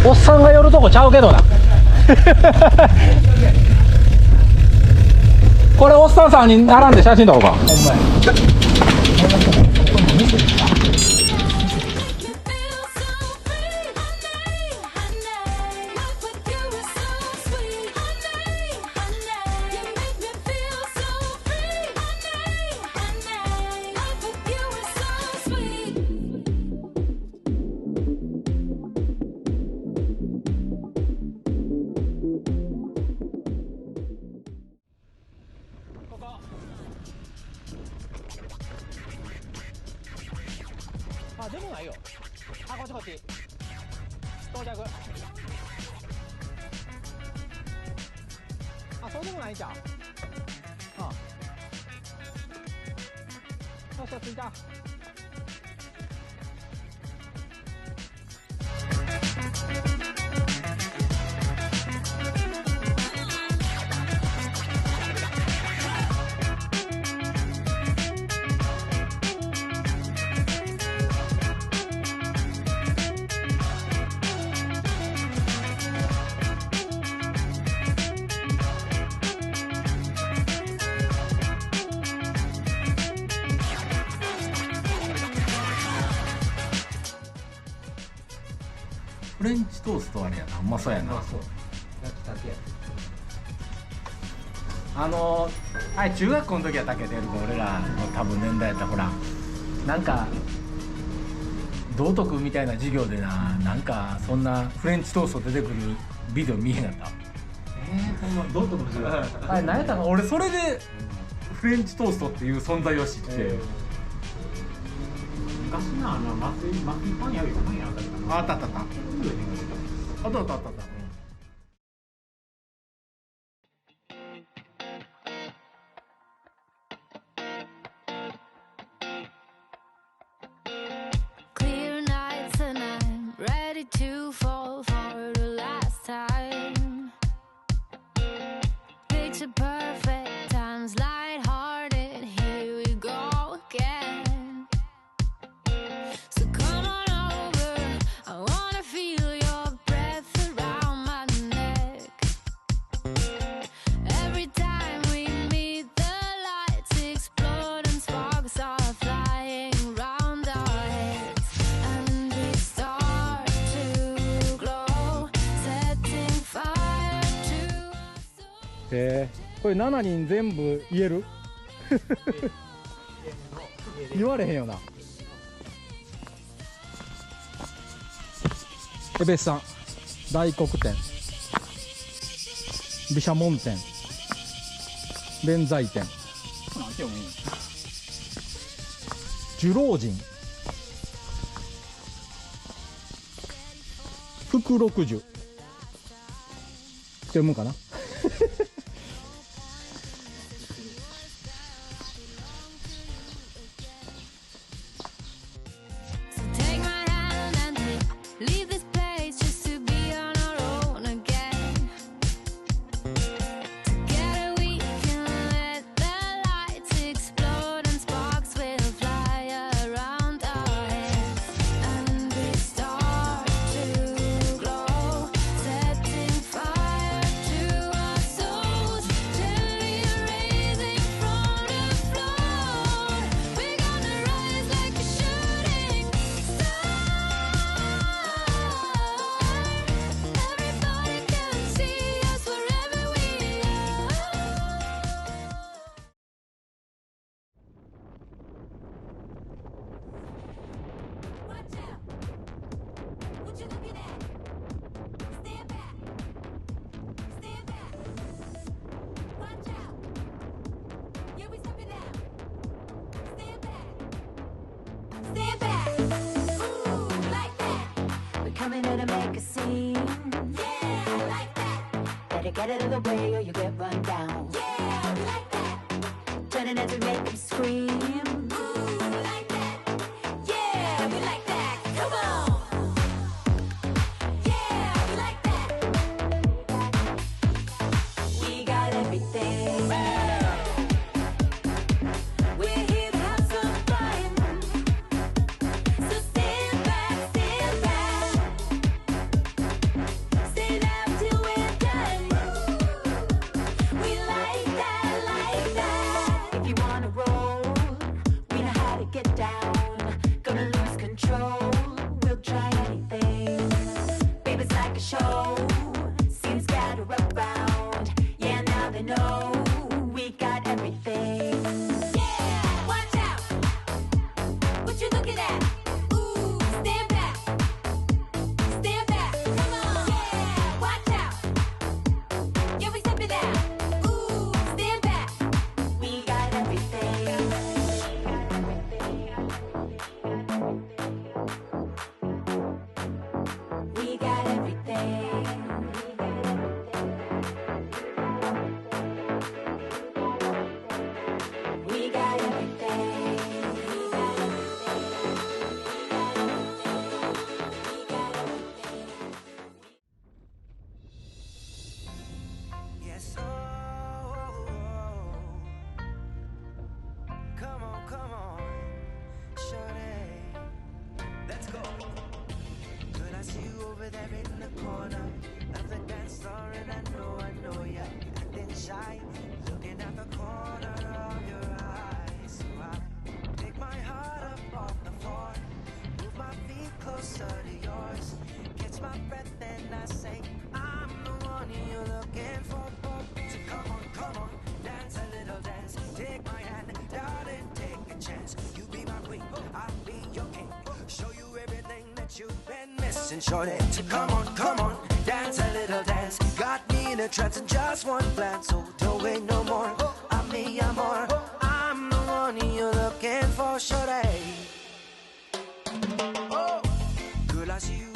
おっさんが寄るとこちゃうけどなこれおっさんさんに並んで写真撮ろうか。ほんまや。あ、でもないよ。あ、こっちこっち。到着。あ、そうでもないんちゃう。うん。よっしゃ、着いた。フレンチトーストあれやな、うまそうやな。焼きたてや。はい、中学校の時は竹出る子、俺らの多分年代やった。ほらなんか道徳みたいな授業でなんかそんなフレンチトースト出てくるビデオ見えへんかった。ほんま道徳の授業あれ何やったか、俺それでフレンチトーストっていう存在を知って、昔な松井パン屋よりパン屋あったかな。あったあったあった。あったあったあった。Clear nights and I'm ready to fall for the last time. Picture perfect times, lighthearted. Here we go again. So come on over. I wanna feel your breath around my neck. Every time we meet, the lights explode and sparks are flying round our heads. And we start to glow, setting fire to our souls. これ7人全部言える言われへんよな。江別さん、大黒天、毘沙門天、弁財天、寿老人、福六十って読むかなSo take my hand and leave this place just to be on our own again. Together we can let the lights explode and sparks will fly around our heads. And we start to glow, setting fire to gonna make a scene. Yeah, I like that. Better get out of the way or you get run down. Yeah, we like that. Turning heads and make them scream. Ooh, we like that. Yeah, we like that. Come on. Yeah, we like that. We got everything. We're here to have some fun. So stand back, stand back. Stay down till we're done. We like that. If you wanna roll, we know how to get down. Gonna lose control, we'll try anything. Baby, it's like a show. Seems scatter around. Yeah, now they know we got everything. Yeah, watch out. What you looking at? Ooh, stand back. Stand back. Come on. Yeah, watch out. Yeah, we step it out. Ooh, stand back. We got everything. We got everything. We got everything. Yes, oh, come on, shorty, let's go. Girl, I see you over there in the corner of the dance floor, and I know you're acting shy, looking at the corner of your eyes. So I take my heart up off the floor, move my feet closer to yours, catch my breath, and I say, I'm the one you're looking for. So come on, dance a little dance. Take my hand, darling, take a chance. You be my queen, I'll be your king. Show you everything that you've been missing, shorty. So come on, dance a little dance. Got me in a trance in just one glance. So don't wait no more. I'm me, I'm more. I'm the one you're looking for, shorty. Oh, girl, I see you